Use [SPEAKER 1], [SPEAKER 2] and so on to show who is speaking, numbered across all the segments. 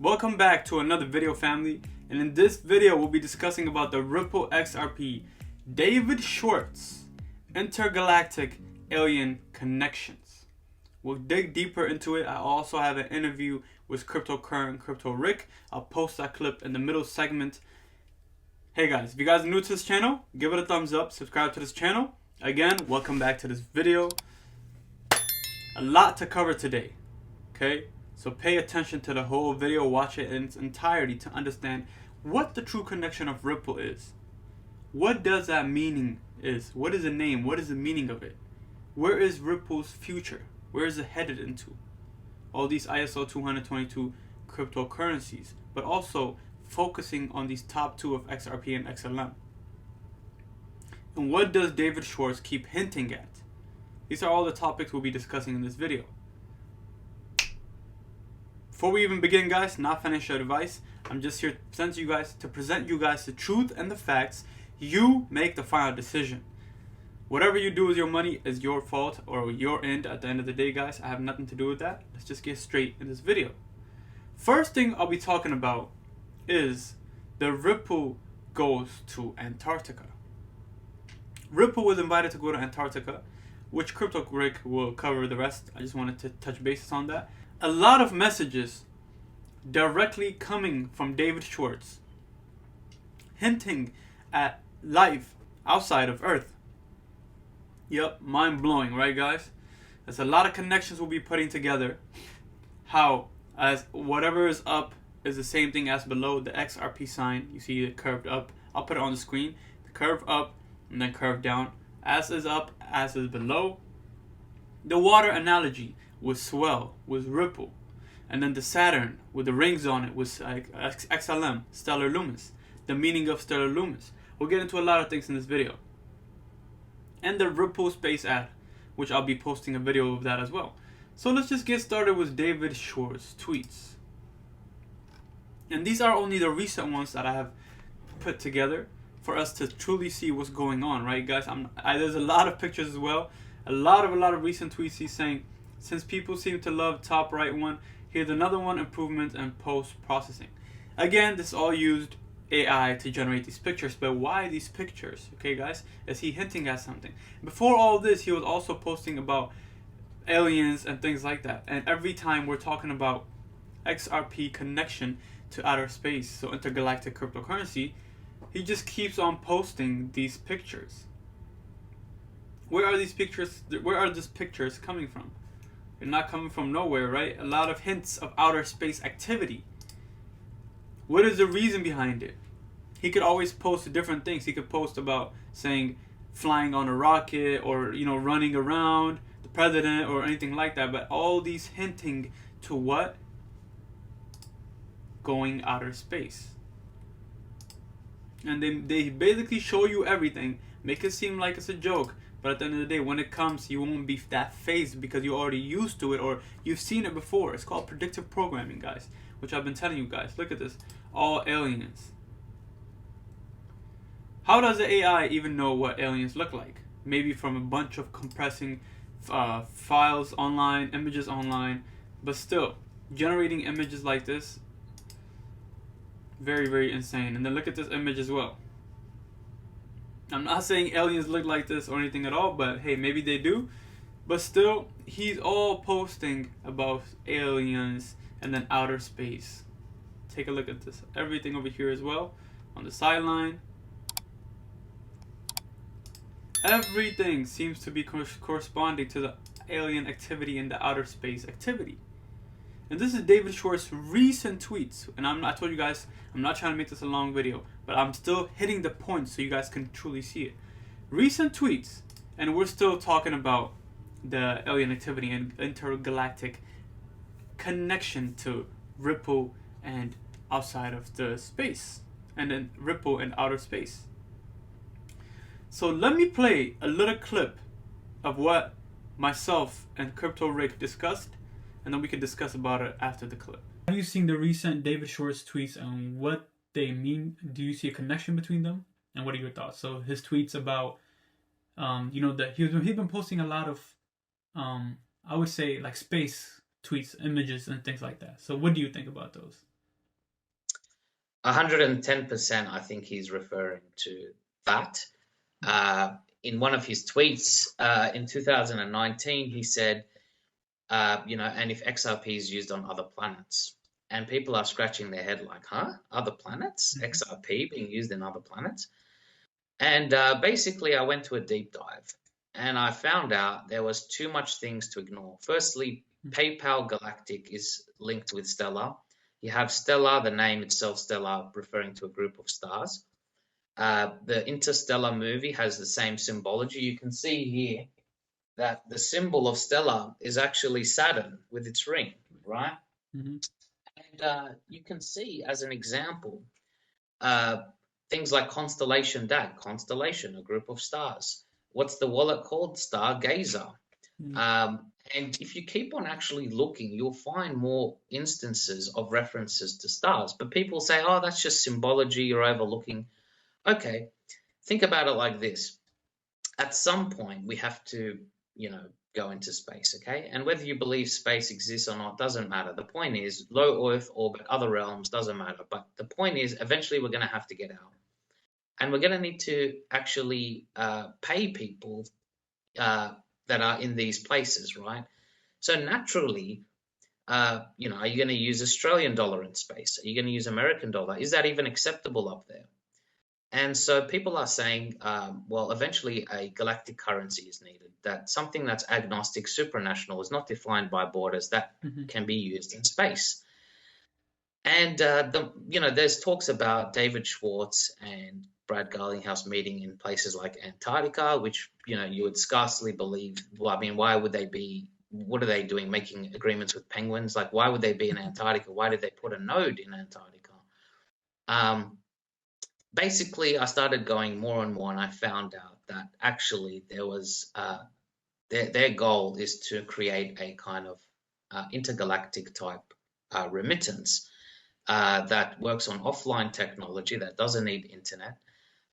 [SPEAKER 1] Welcome back to another video, family, and in this video we'll be discussing about the Ripple XRP David Schwartz Intergalactic Alien Connections. We'll dig deeper into it. I also have an interview with Crypto Rick. I'll post that clip in the middle segment. Hey guys, if you guys are new to this channel, give it a thumbs up, subscribe to this channel. Again, welcome back to this video. A lot to cover today, okay? So pay attention to the whole video, watch it in its entirety to understand what the true connection of Ripple is. What does that meaning is? What is the name? What is the meaning of it? Where is Ripple's future? Where is it headed into? All these ISO 222 cryptocurrencies, but also focusing on these top two of XRP and XLM. And what does David Schwartz keep hinting at? These are all the topics we'll be discussing in this video. Before we even begin, guys, not financial advice. I'm just here to present you guys the truth and the facts. You make the final decision. Whatever you do with your money is your fault or your end at the end of the day, guys. I have nothing to do with that. Let's just get straight in this video. First thing I'll be talking about is the Ripple goes to Antarctica. Ripple was invited to go to Antarctica, which Crypto Rick will cover the rest. I just wanted to touch bases on that. A lot of messages directly coming from David Schwartz hinting at life outside of Earth. Yep, mind blowing, right guys? There's a lot of connections we'll be putting together. How as whatever is up is the same thing as below, the XRP sign. You see it curved up. I'll put it on the screen. The curve up and then curve down. As is up, as is below. The water analogy with swell, with Ripple. And then the Saturn with the rings on it was like XLM, stellar lumens. The meaning of stellar lumens. We'll get into a lot of things in this video. And the Ripple space ad, which I'll be posting a video of that as well. So let's just get started with David Schwartz tweets. And these are only the recent ones that I have put together for us to truly see what's going on, right guys? There's a lot of pictures as well. A lot of recent tweets. He's saying, since people seem to love top right one, here's another one, improvement and post-processing. Again, this all used AI to generate these pictures, but why these pictures? Okay guys, is he hinting at something? Before all this, he was also posting about aliens and things like that. And every time we're talking about XRP connection to outer space, so intergalactic cryptocurrency, he just keeps on posting these pictures. Where are these pictures? Where are these pictures coming from? They're not coming from nowhere, right? A lot of hints of outer space activity. What is the reason behind it? He could always post different things. He could post about saying flying on a rocket or, you know, running around the president or anything like that. But all these hinting to what? Going outer space. And then they basically show you everything, make it seem like it's a joke. But at the end of the day, when it comes, you won't be that phased because you're already used to it or you've seen it before. It's called predictive programming, guys, which I've been telling you guys. Look at this. All aliens. How does the AI even know what aliens look like? Maybe from a bunch of compressing files online, images online. But still, generating images like this, very insane. And then look at this image as well. I'm not saying aliens look like this or anything at all, but hey, maybe they do. But still, he's all posting about aliens and then outer space. Take a look at this. Everything over here as well, on the sideline. Everything seems to be corresponding to the alien activity and the outer space activity. And this is David Schwartz's recent tweets. And I told you guys, I'm not trying to make this a long video, but I'm still hitting the points so you guys can truly see it. Recent tweets, and we're still talking about the alien activity and intergalactic connection to Ripple and outside of the space. And then Ripple and outer space. So let me play a little clip of what myself and Crypto Rick discussed, and then we can discuss about it after the clip. Have you seen the recent David Schwartz tweets and what they mean? Do you see a connection between them? And what are your thoughts? So his tweets about, you know, that he's been posting a lot of, I would say like space tweets, images and things like that. So what do you think about those?
[SPEAKER 2] 110%, I think he's referring to that. In one of his tweets in 2019, he said, and if XRP is used on other planets, and people are scratching their head like, huh? Other planets? XRP being used in other planets? And basically, I went to a deep dive, and I found out there was too much things to ignore. Firstly, PayPal Galactic is linked with Stellar. You have Stellar, the name itself, Stellar, referring to a group of stars. The Interstellar movie has the same symbology. You can see here that the symbol of Stellar is actually Saturn with its ring, right? And you can see, as an example, things like Constellation DAG, Constellation, a group of stars. What's the wallet called? Stargazer. And if you keep on actually looking, you'll find more instances of references to stars. But people say, oh, that's just symbology, you're overlooking. Okay, think about it like this. At some point, we have to, go into space, okay? And whether you believe space exists or not doesn't matter. The point is, low Earth orbit, other realms, doesn't matter. But the point is, eventually we're going to have to get out. And we're going to need to actually pay people that are in these places, right? So naturally, are you going to use Australian dollar in space? Are you going to use American dollar? Is that even acceptable up there? And so people are saying, well, eventually a galactic currency is needed, that something that's agnostic, supranational, is not defined by borders, that can be used in space. And, there's talks about David Schwartz and Brad Garlinghouse meeting in places like Antarctica, which, you would scarcely believe. Well, I mean, why would they be? What are they doing, making agreements with penguins? Like, why would they be in Antarctica? Why did they put a node in Antarctica? Basically, I started going more and more, and I found out that actually there was their goal is to create a kind of intergalactic type remittance that works on offline technology that doesn't need internet.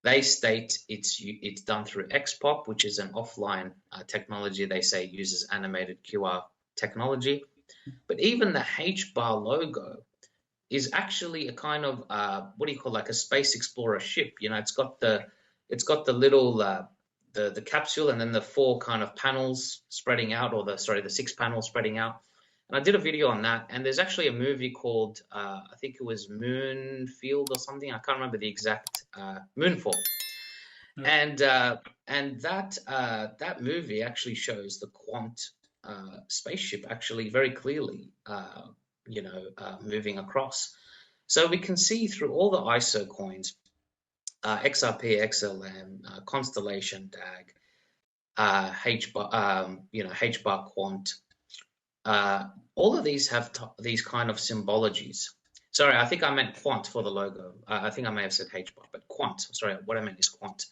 [SPEAKER 2] They state it's done through XPOP, which is an offline technology. They say uses animated QR technology, but even the H-bar logo is actually a kind of like a space explorer ship. It's got the little the capsule, and then the 4 kind of panels spreading out, or the 6 panels spreading out. And I did a video on that, and there's actually a movie called I think it was Moonfield or something. I can't remember the exact Moonfall. And that movie actually shows the Quant spaceship actually very clearly. Moving across. So we can see through all the ISO coins, XRP, XLM, Constellation DAG, H-bar Quant, all of these have these kind of symbologies. Sorry, I think I meant Quant for the logo. I think I may have said H-bar, but Quant. Sorry, what I meant is Quant.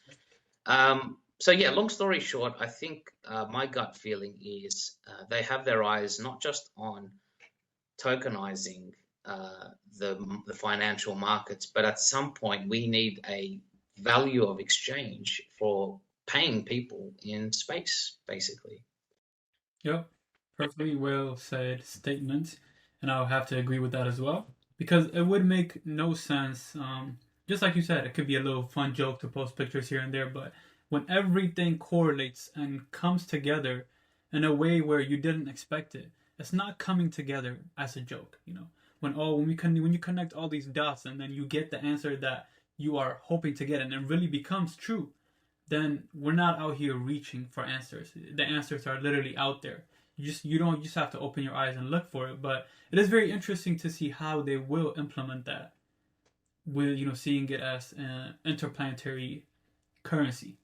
[SPEAKER 2] So yeah, long story short, I think my gut feeling is they have their eyes not just on tokenizing the financial markets, but at some point we need a value of exchange for paying people in space, basically.
[SPEAKER 1] Yep, perfectly well said statement, and I'll have to agree with that as well, because it would make no sense. Just like you said, it could be a little fun joke to post pictures here and there, but when everything correlates and comes together in a way where you didn't expect it, it's not coming together as a joke, when you connect all these dots and then you get the answer that you are hoping to get, and it really becomes true, then we're not out here reaching for answers. The answers are literally out there. You just have to open your eyes and look for it. But it is very interesting to see how they will implement that, with seeing it as an interplanetary currency.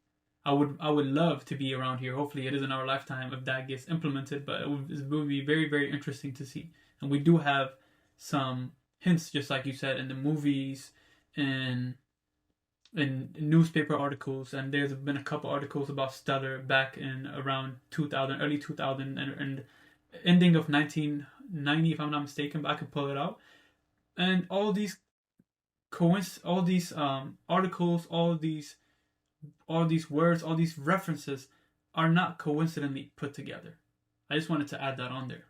[SPEAKER 1] I would love to be around here. Hopefully it is in our lifetime if that gets implemented, but it would be very, very interesting to see. And we do have some hints, just like you said, in the movies and in newspaper articles, and there's been a couple articles about Stellar back in around 2000, early 2000, and ending of 1990, if I'm not mistaken, but I could pull it out. And all these articles, all these words, all these references are not coincidentally put together. I just wanted to add that on there.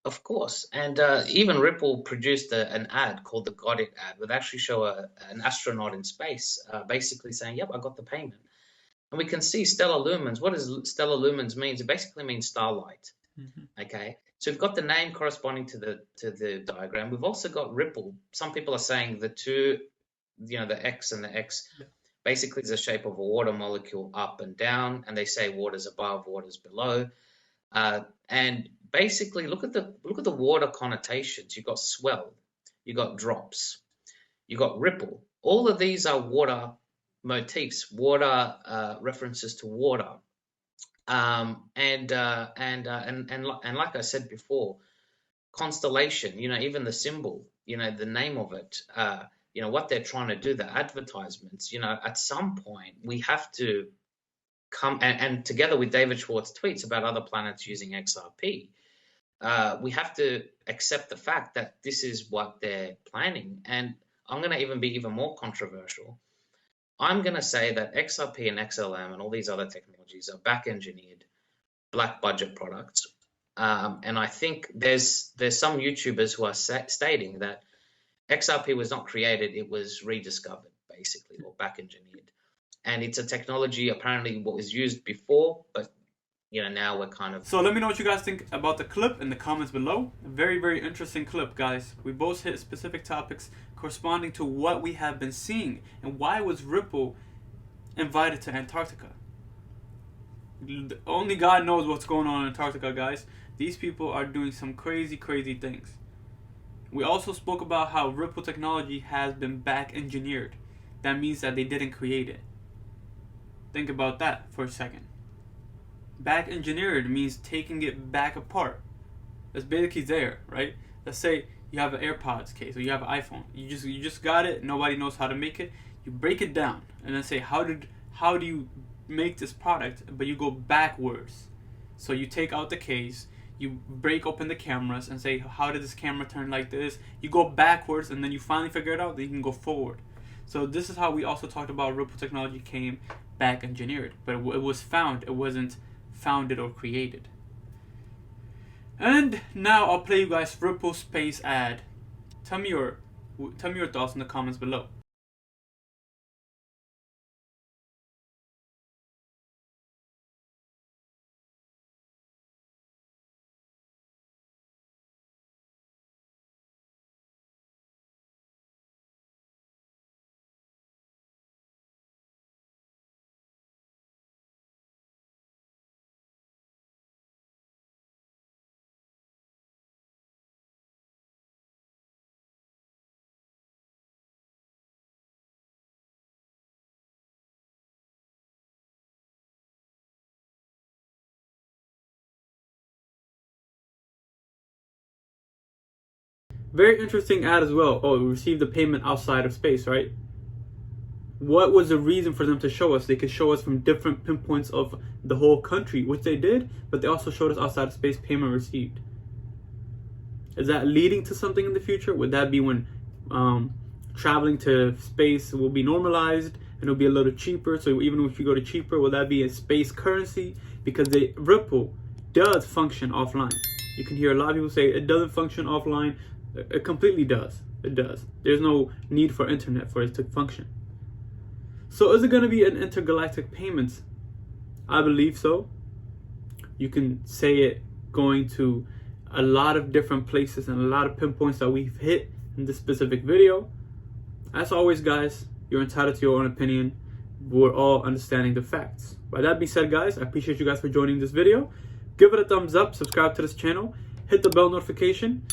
[SPEAKER 2] Of course. And even Ripple produced an ad called the Got It ad, would actually show an astronaut in space, basically saying, yep, I got the payment. And we can see stellar lumens. What does stellar lumens means? It basically means starlight. Okay. So we've got the name corresponding to the diagram. We've also got Ripple. Some people are saying the two, the X and the X basically is the shape of a water molecule up and down, and they say water's above, water's below. And basically look at the water connotations. You've got swell, you got drops, you got ripple. All of these are water motifs, water references to water. And like I said before, constellation, even the symbol, the name of it, what they're trying to do, the advertisements, at some point we have to come and together with David Schwartz tweets about other planets using XRP, we have to accept the fact that this is what they're planning. And I'm going to even be even more controversial. I'm going to say that XRP and XLM and all these other technologies are back-engineered black budget products. And I think there's some YouTubers who are stating that XRP was not created, it was rediscovered, basically, or back-engineered. And it's a technology apparently what was used before, but now we're kind of...
[SPEAKER 1] So let me know what you guys think about the clip in the comments below. A very, very interesting clip, guys. We both hit specific topics corresponding to what we have been seeing. And why was Ripple invited to Antarctica? Only God knows what's going on in Antarctica, guys. These people are doing some crazy, crazy things. We also spoke about how Ripple technology has been back-engineered. That means that they didn't create it. Think about that for a second. Back-engineered means taking it back apart. It's basically there, right? Let's say you have an AirPods case or you have an iPhone. You just got it. Nobody knows how to make it. You break it down and then say, how do you make this product? But you go backwards. So you take out the case. You break open the cameras and say, how did this camera turn like this? You go backwards and then you finally figure it out. Then you can go forward. So this is how we also talked about Ripple technology came back engineered, but it was found. It wasn't founded or created. And now I'll play you guys Ripple Space ad. Tell me your thoughts in the comments below. Very interesting ad as well. Oh, we received the payment outside of space, right? What was the reason for them to show us? They could show us from different pinpoints of the whole country, which they did, but they also showed us outside of space payment received. Is that leading to something in the future? Would that be when traveling to space will be normalized and it'll be a little cheaper? So even if you go to cheaper, will that be a space currency? Because Ripple does function offline. You can hear a lot of people say it doesn't function offline. It completely does. It does. There's no need for internet for it to function. So is it going to be an intergalactic payment? I believe so. You can say it going to a lot of different places and a lot of pinpoints that we've hit in this specific video. As always, guys, you're entitled to your own opinion. We're all understanding the facts. By that being said, guys, I appreciate you guys for joining this video. Give it a thumbs up, subscribe to this channel, hit the bell notification.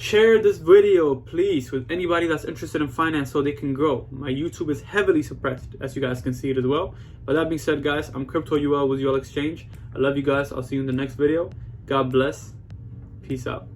[SPEAKER 1] Share this video, please, with anybody that's interested in finance so they can grow. My YouTube is heavily suppressed, as you guys can see it as well. By that being said, guys, I'm CryptoUL with UL Exchange. I love you guys. I'll see you in the next video. God bless. Peace out.